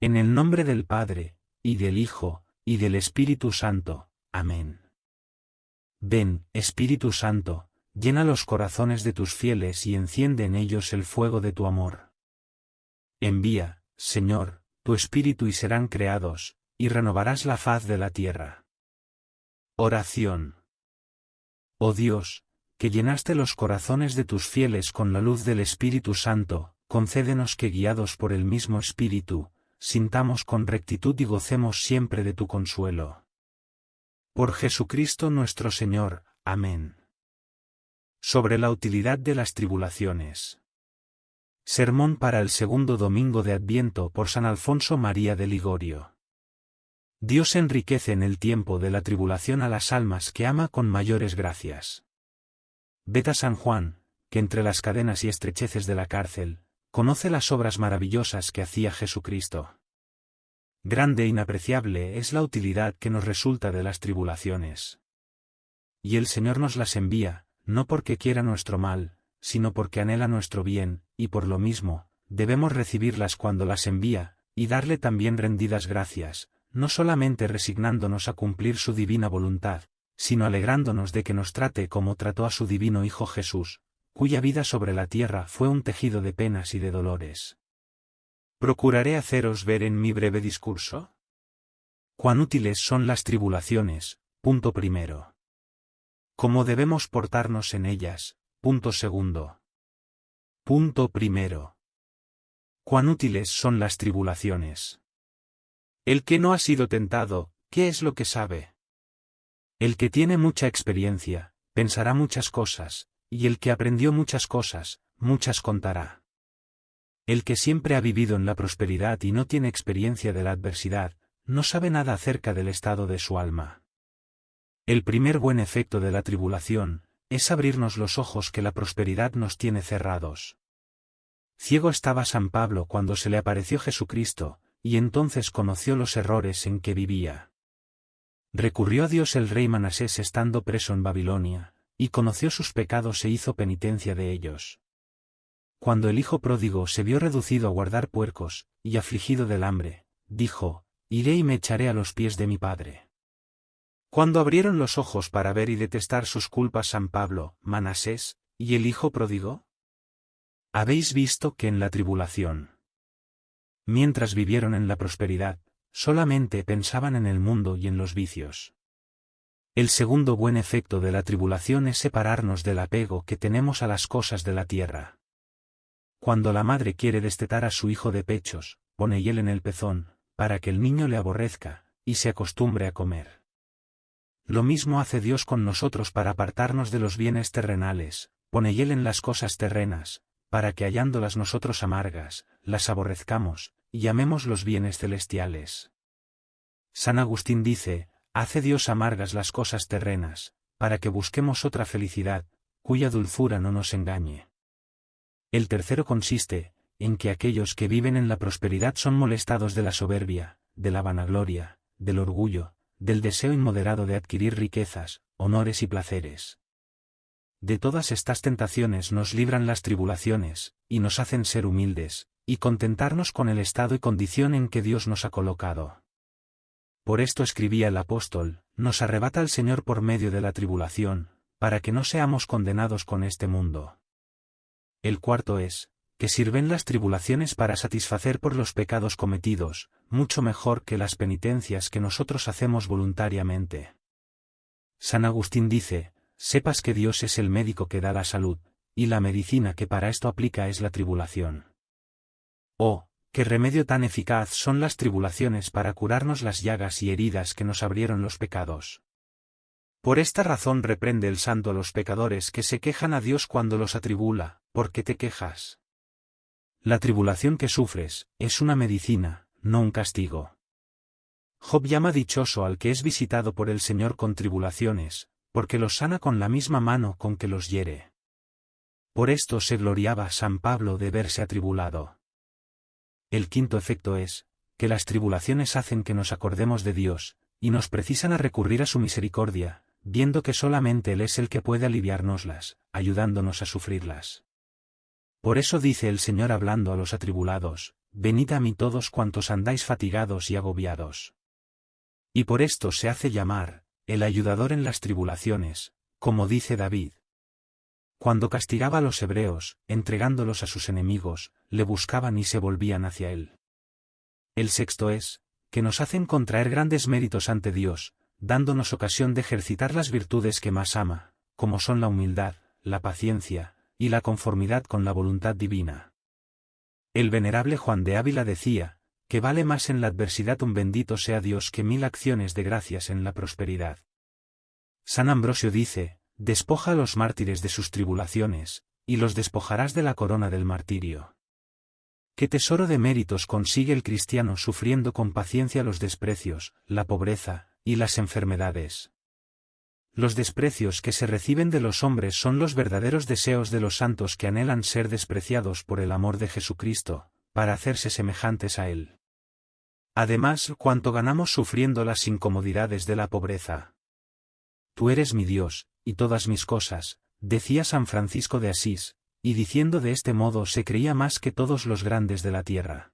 En el nombre del Padre, y del Hijo, y del Espíritu Santo. Amén. Ven, Espíritu Santo, llena los corazones de tus fieles y enciende en ellos el fuego de tu amor. Envía, Señor, tu Espíritu y serán creados, y renovarás la faz de la tierra. Oración. Oh Dios, que llenaste los corazones de tus fieles con la luz del Espíritu Santo, concédenos que guiados por el mismo Espíritu, sintamos con rectitud y gocemos siempre de tu consuelo. Por Jesucristo nuestro Señor. Amén. Sobre la utilidad de las tribulaciones. Sermón para el segundo domingo de Adviento por San Alfonso María de Ligorio. Dios enriquece en el tiempo de la tribulación a las almas que ama con mayores gracias. Ved a San Juan, que entre las cadenas y estrecheces de la cárcel, conoce las obras maravillosas que hacía Jesucristo. Grande e inapreciable es la utilidad que nos resulta de las tribulaciones. Y el Señor nos las envía, no porque quiera nuestro mal, sino porque anhela nuestro bien, y por lo mismo, debemos recibirlas cuando las envía, y darle también rendidas gracias, no solamente resignándonos a cumplir su divina voluntad, sino alegrándonos de que nos trate como trató a su divino Hijo Jesús, cuya vida sobre la tierra fue un tejido de penas y de dolores. Procuraré haceros ver en mi breve discurso cuán útiles son las tribulaciones. Punto primero. Cómo debemos portarnos en ellas. Punto segundo. Punto primero. Cuán útiles son las tribulaciones. El que no ha sido tentado, ¿qué es lo que sabe? El que tiene mucha experiencia, pensará muchas cosas, y el que aprendió muchas cosas, muchas contará. El que siempre ha vivido en la prosperidad y no tiene experiencia de la adversidad, no sabe nada acerca del estado de su alma. El primer buen efecto de la tribulación, es abrirnos los ojos que la prosperidad nos tiene cerrados. Ciego estaba San Pablo cuando se le apareció Jesucristo, y entonces conoció los errores en que vivía. Recurrió a Dios el rey Manasés estando preso en Babilonia, y conoció sus pecados e hizo penitencia de ellos. Cuando el hijo pródigo se vio reducido a guardar puercos, y afligido del hambre, dijo, iré y me echaré a los pies de mi padre. Cuando abrieron los ojos para ver y detestar sus culpas San Pablo, Manasés, y el hijo pródigo, habéis visto que en la tribulación, mientras vivieron en la prosperidad, solamente pensaban en el mundo y en los vicios. El segundo buen efecto de la tribulación es separarnos del apego que tenemos a las cosas de la tierra. Cuando la madre quiere destetar a su hijo de pechos, pone hiel en el pezón, para que el niño le aborrezca, y se acostumbre a comer. Lo mismo hace Dios con nosotros para apartarnos de los bienes terrenales, pone hiel en las cosas terrenas, para que hallándolas nosotros amargas, las aborrezcamos, y amemos los bienes celestiales. San Agustín dice, hace Dios amargas las cosas terrenas, para que busquemos otra felicidad, cuya dulzura no nos engañe. El tercero consiste, en que aquellos que viven en la prosperidad son molestados de la soberbia, de la vanagloria, del orgullo, del deseo inmoderado de adquirir riquezas, honores y placeres. De todas estas tentaciones nos libran las tribulaciones, y nos hacen ser humildes, y contentarnos con el estado y condición en que Dios nos ha colocado. Por esto escribía el apóstol, nos arrebata el Señor por medio de la tribulación, para que no seamos condenados con este mundo. El cuarto es, que sirven las tribulaciones para satisfacer por los pecados cometidos, mucho mejor que las penitencias que nosotros hacemos voluntariamente. San Agustín dice, sepas que Dios es el médico que da la salud, y la medicina que para esto aplica es la tribulación. Oh, qué remedio tan eficaz son las tribulaciones para curarnos las llagas y heridas que nos abrieron los pecados. Por esta razón reprende el santo a los pecadores que se quejan a Dios cuando los atribula, ¿por qué te quejas? La tribulación que sufres, es una medicina, no un castigo. Job llama dichoso al que es visitado por el Señor con tribulaciones, porque los sana con la misma mano con que los hiere. Por esto se gloriaba San Pablo de verse atribulado. El quinto efecto es, que las tribulaciones hacen que nos acordemos de Dios, y nos precisan a recurrir a su misericordia, viendo que solamente Él es el que puede aliviárnoslas, ayudándonos a sufrirlas. Por eso dice el Señor hablando a los atribulados, venid a mí todos cuantos andáis fatigados y agobiados. Y por esto se hace llamar, el ayudador en las tribulaciones, como dice David. Cuando castigaba a los hebreos, entregándolos a sus enemigos, le buscaban y se volvían hacia él. El sexto es, que nos hacen contraer grandes méritos ante Dios, dándonos ocasión de ejercitar las virtudes que más ama, como son la humildad, la paciencia, y la conformidad con la voluntad divina. El venerable Juan de Ávila decía, que vale más en la adversidad un bendito sea Dios que 1000 acciones de gracias en la prosperidad. San Ambrosio dice, despoja a los mártires de sus tribulaciones, y los despojarás de la corona del martirio. ¿Qué tesoro de méritos consigue el cristiano sufriendo con paciencia los desprecios, la pobreza, y las enfermedades? Los desprecios que se reciben de los hombres son los verdaderos deseos de los santos que anhelan ser despreciados por el amor de Jesucristo, para hacerse semejantes a Él. Además, cuánto ganamos sufriendo las incomodidades de la pobreza. Tú eres mi Dios, y todas mis cosas, decía San Francisco de Asís, y diciendo de este modo se creía más que todos los grandes de la tierra.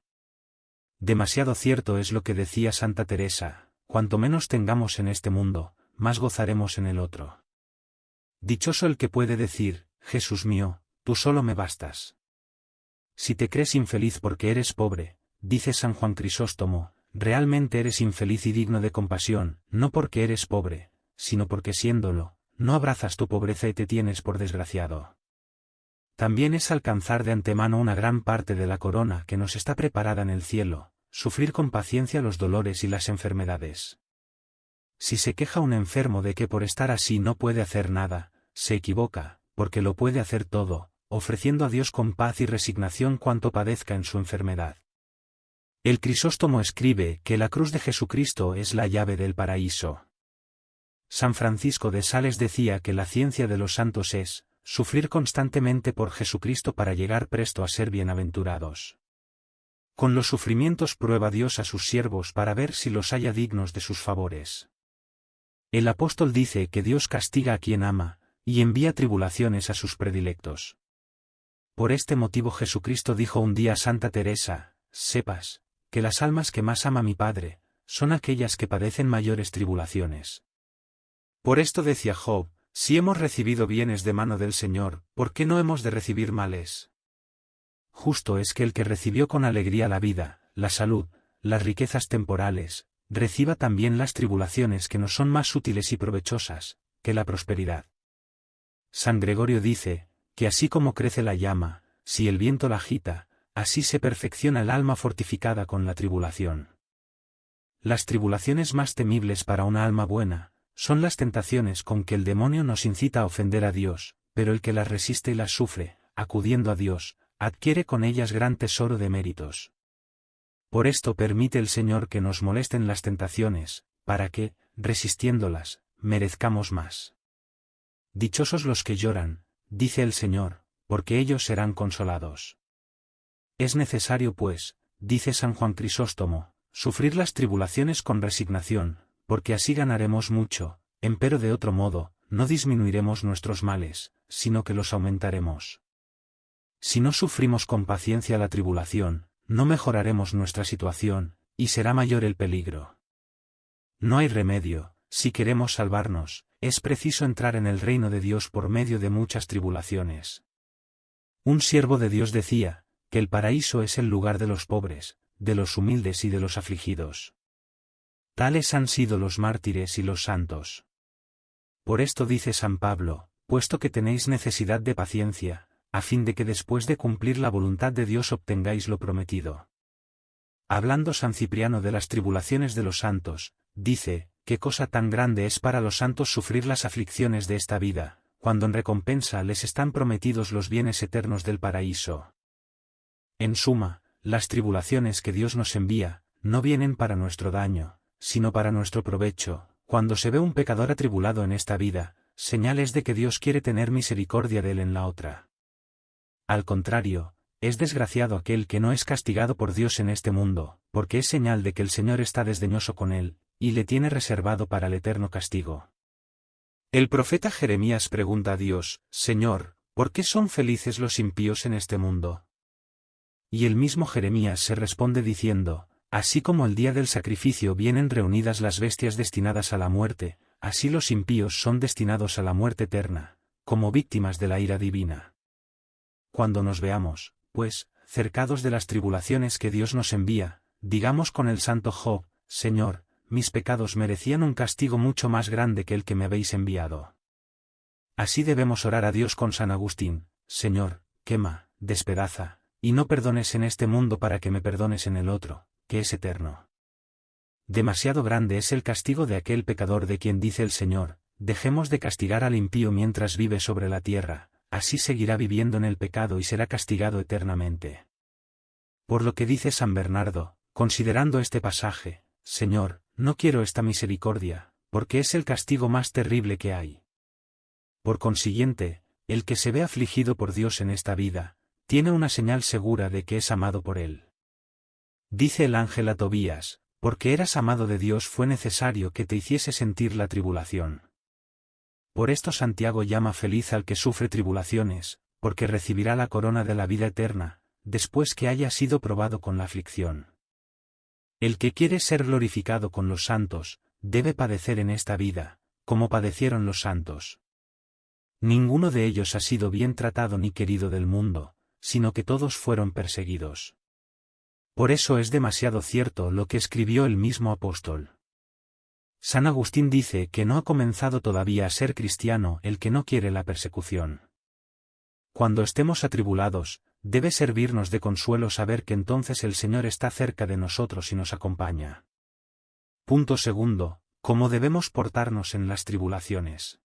Demasiado cierto es lo que decía Santa Teresa, cuanto menos tengamos en este mundo, más gozaremos en el otro. Dichoso el que puede decir, Jesús mío, tú solo me bastas. Si te crees infeliz porque eres pobre, dice San Juan Crisóstomo, realmente eres infeliz y digno de compasión, no porque eres pobre, sino porque siéndolo, no abrazas tu pobreza y te tienes por desgraciado. También es alcanzar de antemano una gran parte de la corona que nos está preparada en el cielo, sufrir con paciencia los dolores y las enfermedades. Si se queja un enfermo de que por estar así no puede hacer nada, se equivoca, porque lo puede hacer todo, ofreciendo a Dios con paz y resignación cuanto padezca en su enfermedad. El Crisóstomo escribe que la cruz de Jesucristo es la llave del paraíso. San Francisco de Sales decía que la ciencia de los santos es, sufrir constantemente por Jesucristo para llegar presto a ser bienaventurados. Con los sufrimientos prueba Dios a sus siervos para ver si los halla dignos de sus favores. El apóstol dice que Dios castiga a quien ama, y envía tribulaciones a sus predilectos. Por este motivo Jesucristo dijo un día a Santa Teresa, sepas, que las almas que más ama mi Padre, son aquellas que padecen mayores tribulaciones. Por esto decía Job, si hemos recibido bienes de mano del Señor, ¿por qué no hemos de recibir males? Justo es que el que recibió con alegría la vida, la salud, las riquezas temporales, reciba también las tribulaciones que nos son más útiles y provechosas, que la prosperidad. San Gregorio dice, que así como crece la llama, si el viento la agita, así se perfecciona el alma fortificada con la tribulación. Las tribulaciones más temibles para una alma buena, son las tentaciones con que el demonio nos incita a ofender a Dios, pero el que las resiste y las sufre, acudiendo a Dios, adquiere con ellas gran tesoro de méritos. Por esto permite el Señor que nos molesten las tentaciones, para que, resistiéndolas, merezcamos más. Dichosos los que lloran, dice el Señor, porque ellos serán consolados. Es necesario pues, dice San Juan Crisóstomo, sufrir las tribulaciones con resignación, porque así ganaremos mucho, empero de otro modo, no disminuiremos nuestros males, sino que los aumentaremos. Si no sufrimos con paciencia la tribulación, no mejoraremos nuestra situación, y será mayor el peligro. No hay remedio, si queremos salvarnos, es preciso entrar en el reino de Dios por medio de muchas tribulaciones. Un siervo de Dios decía, que el paraíso es el lugar de los pobres, de los humildes y de los afligidos. Tales han sido los mártires y los santos. Por esto dice San Pablo, puesto que tenéis necesidad de paciencia, a fin de que después de cumplir la voluntad de Dios obtengáis lo prometido. Hablando San Cipriano de las tribulaciones de los santos, dice, qué cosa tan grande es para los santos sufrir las aflicciones de esta vida, cuando en recompensa les están prometidos los bienes eternos del paraíso. En suma, las tribulaciones que Dios nos envía, no vienen para nuestro daño, sino para nuestro provecho. Cuando se ve un pecador atribulado en esta vida, señal es de que Dios quiere tener misericordia de él en la otra. Al contrario, es desgraciado aquel que no es castigado por Dios en este mundo, porque es señal de que el Señor está desdeñoso con él, y le tiene reservado para el eterno castigo. El profeta Jeremías pregunta a Dios, Señor, ¿por qué son felices los impíos en este mundo? Y el mismo Jeremías se responde diciendo, así como el día del sacrificio vienen reunidas las bestias destinadas a la muerte, así los impíos son destinados a la muerte eterna, como víctimas de la ira divina. Cuando nos veamos, pues, cercados de las tribulaciones que Dios nos envía, digamos con el santo Job, Señor, mis pecados merecían un castigo mucho más grande que el que me habéis enviado. Así debemos orar a Dios con San Agustín, Señor, quema, despedaza, y no perdones en este mundo para que me perdones en el otro, que es eterno. Demasiado grande es el castigo de aquel pecador de quien dice el Señor, dejemos de castigar al impío mientras vive sobre la tierra, así seguirá viviendo en el pecado y será castigado eternamente. Por lo que dice San Bernardo, considerando este pasaje, Señor, no quiero esta misericordia, porque es el castigo más terrible que hay. Por consiguiente, el que se ve afligido por Dios en esta vida, tiene una señal segura de que es amado por Él. Dice el ángel a Tobías, porque eras amado de Dios fue necesario que te hiciese sentir la tribulación. Por esto Santiago llama feliz al que sufre tribulaciones, porque recibirá la corona de la vida eterna, después que haya sido probado con la aflicción. El que quiere ser glorificado con los santos, debe padecer en esta vida, como padecieron los santos. Ninguno de ellos ha sido bien tratado ni querido del mundo, sino que todos fueron perseguidos. Por eso es demasiado cierto lo que escribió el mismo apóstol. San Agustín dice que no ha comenzado todavía a ser cristiano el que no quiere la persecución. Cuando estemos atribulados, debe servirnos de consuelo saber que entonces el Señor está cerca de nosotros y nos acompaña. Punto segundo, ¿cómo debemos portarnos en las tribulaciones?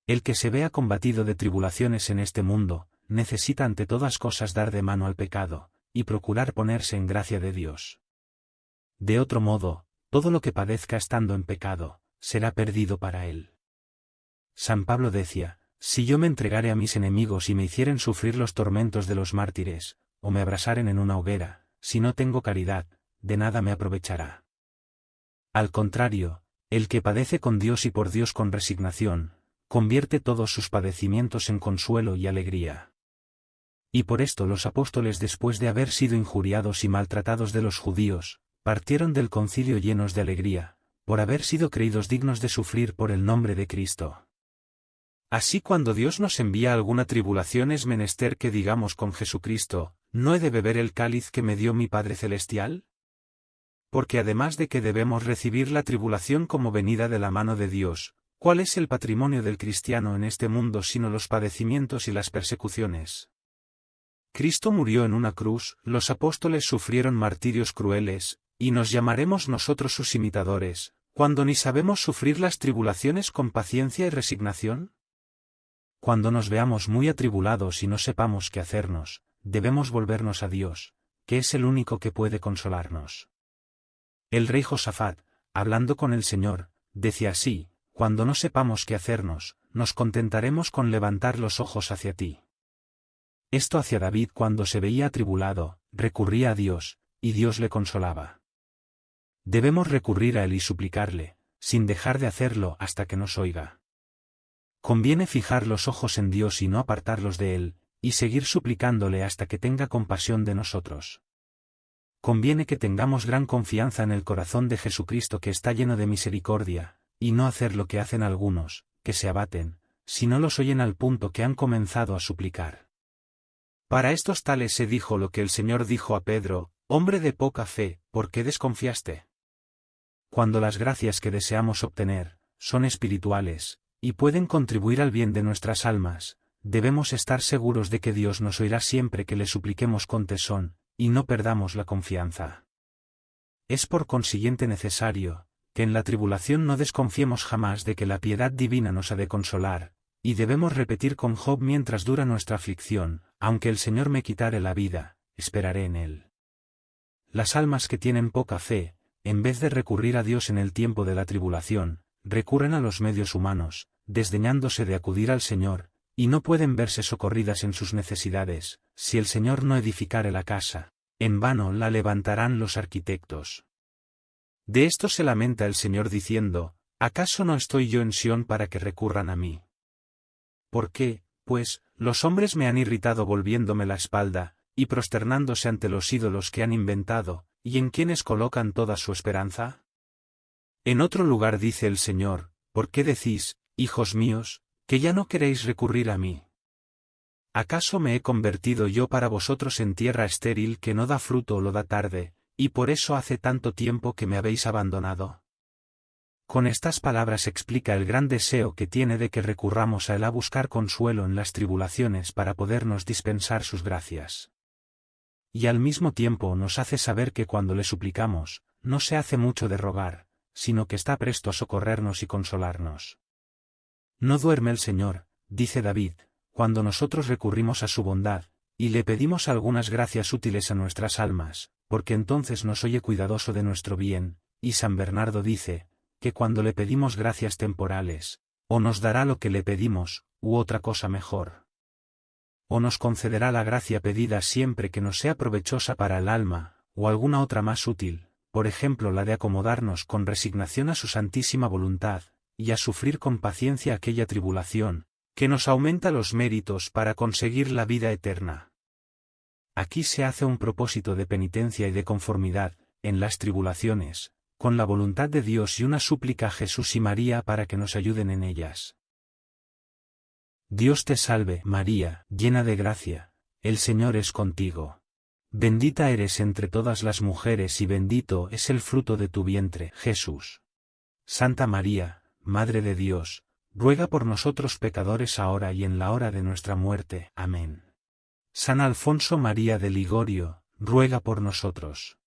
El que se vea combatido de tribulaciones en este mundo, necesita ante todas cosas dar de mano al pecado, y procurar ponerse en gracia de Dios. De otro modo, todo lo que padezca estando en pecado, será perdido para él. San Pablo decía, si yo me entregare a mis enemigos y me hicieren sufrir los tormentos de los mártires, o me abrasaren en una hoguera, si no tengo caridad, de nada me aprovechará. Al contrario, el que padece con Dios y por Dios con resignación, convierte todos sus padecimientos en consuelo y alegría. Y por esto los apóstoles, después de haber sido injuriados y maltratados de los judíos, partieron del concilio llenos de alegría, por haber sido creídos dignos de sufrir por el nombre de Cristo. Así cuando Dios nos envía alguna tribulación es menester que digamos con Jesucristo, ¿no he de beber el cáliz que me dio mi Padre Celestial? Porque además de que debemos recibir la tribulación como venida de la mano de Dios, ¿cuál es el patrimonio del cristiano en este mundo sino los padecimientos y las persecuciones? Cristo murió en una cruz, los apóstoles sufrieron martirios crueles, y nos llamaremos nosotros sus imitadores, cuando ni sabemos sufrir las tribulaciones con paciencia y resignación. Cuando nos veamos muy atribulados y no sepamos qué hacernos, debemos volvernos a Dios, que es el único que puede consolarnos. El rey Josafat, hablando con el Señor, decía así, cuando no sepamos qué hacernos, nos contentaremos con levantar los ojos hacia ti. Esto hacia David cuando se veía atribulado, recurría a Dios, y Dios le consolaba. Debemos recurrir a Él y suplicarle, sin dejar de hacerlo hasta que nos oiga. Conviene fijar los ojos en Dios y no apartarlos de Él, y seguir suplicándole hasta que tenga compasión de nosotros. Conviene que tengamos gran confianza en el corazón de Jesucristo que está lleno de misericordia, y no hacer lo que hacen algunos, que se abaten, si no los oyen al punto que han comenzado a suplicar. Para estos tales se dijo lo que el Señor dijo a Pedro, hombre de poca fe, ¿por qué desconfiaste? Cuando las gracias que deseamos obtener, son espirituales, y pueden contribuir al bien de nuestras almas, debemos estar seguros de que Dios nos oirá siempre que le supliquemos con tesón, y no perdamos la confianza. Es por consiguiente necesario, que en la tribulación no desconfiemos jamás de que la piedad divina nos ha de consolar, y debemos repetir con Job mientras dura nuestra aflicción, aunque el Señor me quitare la vida, esperaré en Él. Las almas que tienen poca fe, en vez de recurrir a Dios en el tiempo de la tribulación, recurren a los medios humanos, desdeñándose de acudir al Señor, y no pueden verse socorridas en sus necesidades. Si el Señor no edificare la casa, en vano la levantarán los arquitectos. De esto se lamenta el Señor diciendo, ¿acaso no estoy yo en Sión para que recurran a mí? ¿Por qué, pues, los hombres me han irritado volviéndome la espalda, y prosternándose ante los ídolos que han inventado, y en quienes colocan toda su esperanza? En otro lugar dice el Señor: ¿por qué decís, hijos míos, que ya no queréis recurrir a mí? ¿Acaso me he convertido yo para vosotros en tierra estéril que no da fruto o lo da tarde, y por eso hace tanto tiempo que me habéis abandonado? Con estas palabras explica el gran deseo que tiene de que recurramos a Él a buscar consuelo en las tribulaciones para podernos dispensar sus gracias. Y al mismo tiempo nos hace saber que cuando le suplicamos, no se hace mucho de rogar, sino que está presto a socorrernos y consolarnos. No duerme el Señor, dice David, cuando nosotros recurrimos a su bondad, y le pedimos algunas gracias útiles a nuestras almas, porque entonces nos oye cuidadoso de nuestro bien, y San Bernardo dice, que cuando le pedimos gracias temporales, o nos dará lo que le pedimos, u otra cosa mejor. O nos concederá la gracia pedida siempre que nos sea provechosa para el alma, o alguna otra más útil, por ejemplo la de acomodarnos con resignación a su santísima voluntad, y a sufrir con paciencia aquella tribulación, que nos aumenta los méritos para conseguir la vida eterna. Aquí se hace un propósito de penitencia y de conformidad, en las tribulaciones, con la voluntad de Dios y una súplica a Jesús y María para que nos ayuden en ellas. Dios te salve, María, llena de gracia, el Señor es contigo. Bendita eres entre todas las mujeres y bendito es el fruto de tu vientre, Jesús. Santa María, Madre de Dios, ruega por nosotros pecadores ahora y en la hora de nuestra muerte. Amén. San Alfonso María de Ligorio, ruega por nosotros.